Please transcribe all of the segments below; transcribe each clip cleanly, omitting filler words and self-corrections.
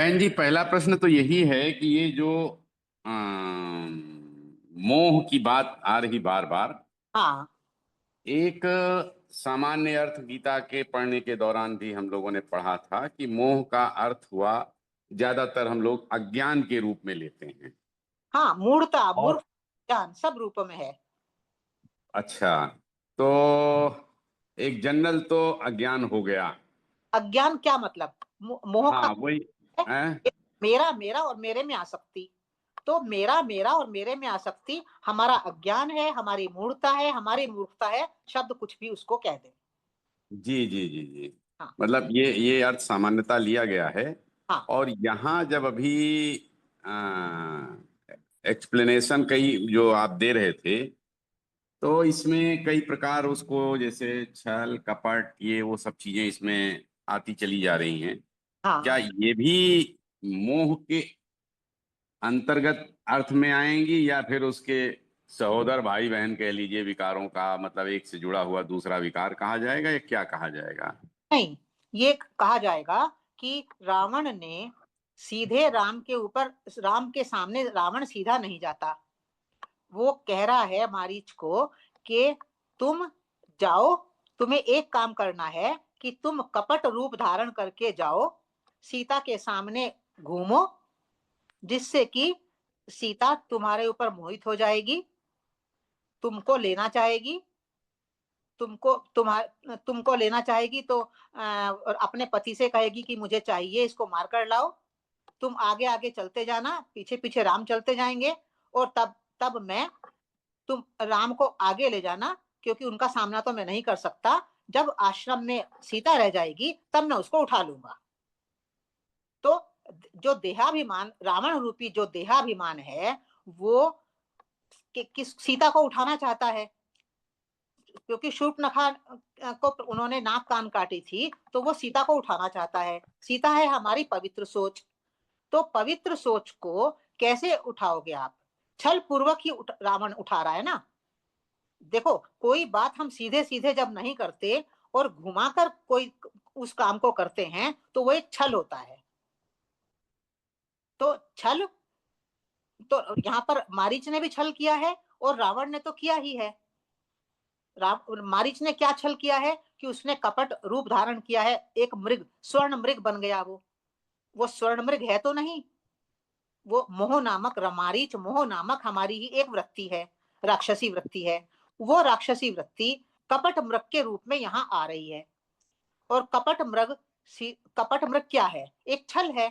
बहन जी, पहला प्रश्न तो यही है कि ये जो मोह की बात आ रही बार बार। हाँ। एक सामान्य अर्थ गीता के पढ़ने के दौरान भी हम लोगों ने पढ़ा था कि मोह का अर्थ हुआ, ज्यादातर हम लोग अज्ञान के रूप में लेते हैं। हाँ, मूढ़ता, और मूर्ख, ज्ञान सब रूपों में है। अच्छा, तो एक जनरल तो अज्ञान हो गया। अज्ञान क्या मतलब? मोह का हाँ, वही है है। मेरा मेरा और मेरे में आसक्ति। तो मेरा मेरा और मेरे में आसक्ति हमारा अज्ञान है, हमारी मूढ़ता है, हमारी मूर्खता है। शब्द कुछ भी उसको कह दे। जी जी जी जी। हाँ। मतलब ये अर्थ सामान्यता लिया गया है। हाँ। और यहाँ जब अभी एक्सप्लेनेशन कई जो आप दे रहे थे, तो इसमें कई प्रकार उसको, जैसे छल कपट, ये वो सब चीजें इसमें आती चली जा रही हैं। क्या हाँ। ये भी मोह के अंतर्गत अर्थ में आएंगी, या फिर उसके सहोदर भाई बहन कह लीजिए, विकारों का मतलब एक से जुड़ा हुआ दूसरा विकार कहा जाएगा, या क्या कहा जाएगा? नहीं, ये कहा जाएगा कि रावण ने सीधे राम के ऊपर, राम के सामने रावण सीधा नहीं जाता। वो कह रहा है मारीच को कि तुम जाओ, तुम्हें एक काम करना है कि तुम कपट रूप धारण करके जाओ, सीता के सामने घूमो, जिससे कि सीता तुम्हारे ऊपर मोहित हो जाएगी, तुमको लेना चाहेगी, तुमको लेना चाहेगी तो और अपने पति से कहेगी कि मुझे चाहिए, इसको मार कर लाओ। तुम आगे आगे चलते जाना, पीछे पीछे राम चलते जाएंगे, और तब तब मैं, तुम राम को आगे ले जाना, क्योंकि उनका सामना तो मैं नहीं कर सकता। जब आश्रम में सीता रह जाएगी तब मैं उसको उठा लूंगा। तो जो देहाभिमान, रावण रूपी जो देहाभिमान है, वो किस सीता को उठाना चाहता है, क्योंकि शूर्पणखा को उन्होंने नाक कान काटी थी, तो वो सीता को उठाना चाहता है। सीता है हमारी पवित्र सोच। तो पवित्र सोच को कैसे उठाओगे आप? छल पूर्वक ही रावण उठा रहा है ना। देखो, कोई बात हम सीधे सीधे जब नहीं करते और घुमाकर कोई उस काम को करते हैं, तो वो एक छल होता है। तो छल, तो यहाँ पर मारीच ने भी छल किया है और रावण ने तो किया ही है। मारीच ने क्या छल किया है कि उसने कपट रूप धारण किया है, एक मृग, स्वर्ण मृग बन गया। वो स्वर्ण मृग है तो नहीं, वो मोह नामक, मारीच मोह नामक हमारी ही एक वृत्ति है, राक्षसी वृत्ति है। वो राक्षसी वृत्ति कपट मृग के रूप में यहाँ आ रही है। और कपट मृग क्या है? एक छल है।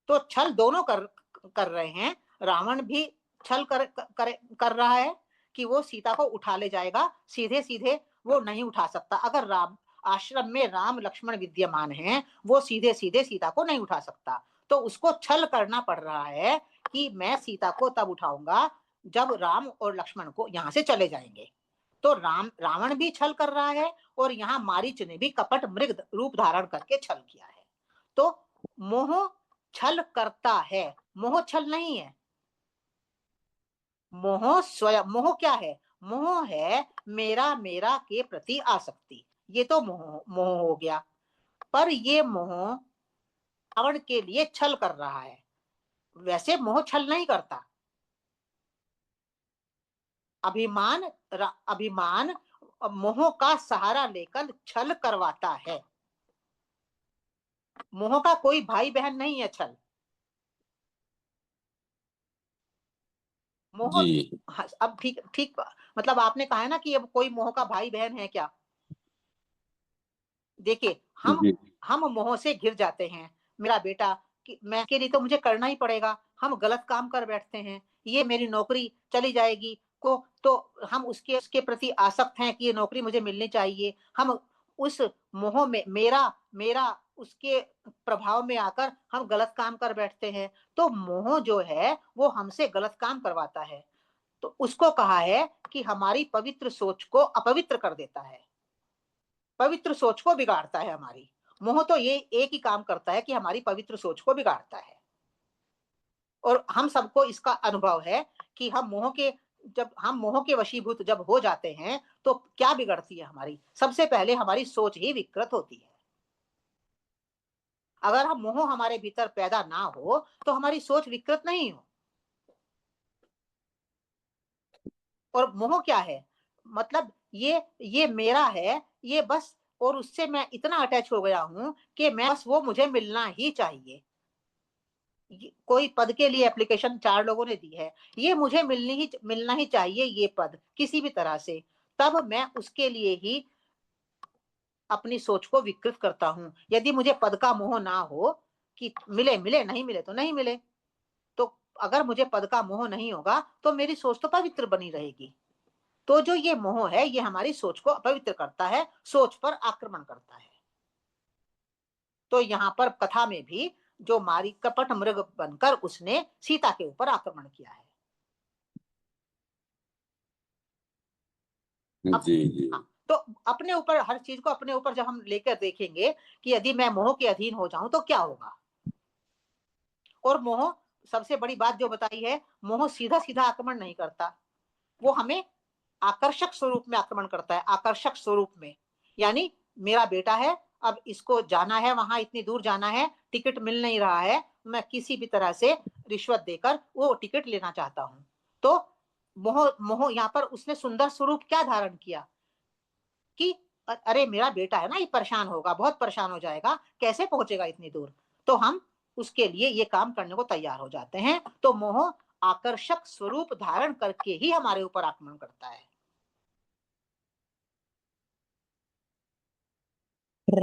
तो छल दोनों कर रहे हैं। रावण भी छल कर रहा है कि वो सीता को उठा ले जाएगा, सीधे सीधे वो नहीं उठा सकता। अगर राम आश्रम में राम लक्ष्मण विद्यमान हैं, वो सीधे सीधे सीता को नहीं उठा सकता। तो उसको छल करना पड़ रहा है कि मैं सीता को तब उठाऊंगा जब राम और लक्ष्मण को यहां से चले जाएंगे। तो रावण भी छल कर रहा है, और यहाँ मारीच ने भी कपट मृग रूप धारण करके छल किया है। तो मोह छल करता है, मोह छल नहीं है। मोह स्वयं, मोह क्या है? मोह है मेरा मेरा के प्रति आसक्ति। ये तो मोह मोह हो गया। पर ये मोह रावण के लिए छल कर रहा है। वैसे मोह छल नहीं करता। अभिमान, अभिमान मोह का सहारा लेकर छल करवाता है। मोह का कोई भाई बहन नहीं है छल। मोह, जी हाँ, अब ठीक ठीक, मतलब आपने कहा है ना कि अब कोई मोह का भाई बहन है क्या? देखिए, जी हम मोह से घिर जाते हैं। मेरा बेटा, कि मैं के लिए तो मुझे करना ही पड़ेगा। हम गलत काम कर बैठते हैं, ये मेरी नौकरी चली जाएगी को, तो हम उसके उसके प्रति आसक्त हैं कि ये नौकरी मुझे मिलनी चाहिए। हम उस मोह में, मेरा मेरा उसके प्रभाव में आकर हम गलत काम कर बैठते हैं। तो मोह जो है वो हमसे गलत काम करवाता है। तो उसको कहा है कि हमारी पवित्र सोच को अपवित्र कर देता है, पवित्र सोच को बिगाड़ता है हमारी। मोह तो ये एक ही काम करता है कि हमारी पवित्र सोच को बिगाड़ता है। और हम सबको इसका अनुभव है कि हम मोह के, जब हम मोह के वशीभूत जब हो जाते हैं, तो क्या बिगड़ती है हमारी? सबसे पहले हमारी सोच ही विकृत होती है। अगर हम मोह हमारे भीतर पैदा ना हो तो हमारी सोच विकृत नहीं हो। और मोह क्या है? मतलब ये मेरा है, ये बस, और उससे मैं इतना अटैच हो गया हूँ कि मैं बस वो मुझे मिलना ही चाहिए। कोई पद के लिए एप्लीकेशन 4 लोगों ने दी है, ये मुझे मिलना ही चाहिए ये पद किसी भी तरह से। तब मैं उसके लिए ही अपनी सोच को विकृत करता हूँ। यदि मुझे पद का मोह ना हो कि मिले, मिले, नहीं मिले तो नहीं मिले। तो अगर मुझे पद का मोह नहीं होगा तो मेरी सोच तो पवित्र बनी रहेगी। तो जो ये मोह है ये हमारी सोच को अपवित्र करता है, सोच पर आक्रमण करता है। तो यहाँ पर कथा में भी जो मारी कपट मृग बनकर उसने सीता के ऊपर आक्रमण किया है। अब जी जी। हाँ, तो अपने ऊपर हर चीज को अपने ऊपर जब हम लेकर देखेंगे कि यदि मैं मोह के अधीन हो जाऊं तो क्या होगा। और मोह, सबसे बड़ी बात जो बताई है, मोह सीधा सीधा आक्रमण नहीं करता, वो हमें आकर्षक स्वरूप में आक्रमण करता है। आकर्षक स्वरूप में यानी मेरा बेटा है, अब इसको जाना है, वहां इतनी दूर जाना है, टिकट मिल नहीं रहा है, मैं किसी भी तरह से रिश्वत देकर वो टिकट लेना चाहता हूं। तो मोह मोह यहाँ पर उसने सुंदर स्वरूप क्या धारण किया कि अरे मेरा बेटा है ना, ये परेशान होगा, बहुत परेशान हो जाएगा, कैसे पहुंचेगा इतनी दूर। तो हम उसके लिए ये काम करने को तैयार हो जाते हैं। तो मोह आकर्षक स्वरूप धारण करके ही हमारे ऊपर आक्रमण करता है।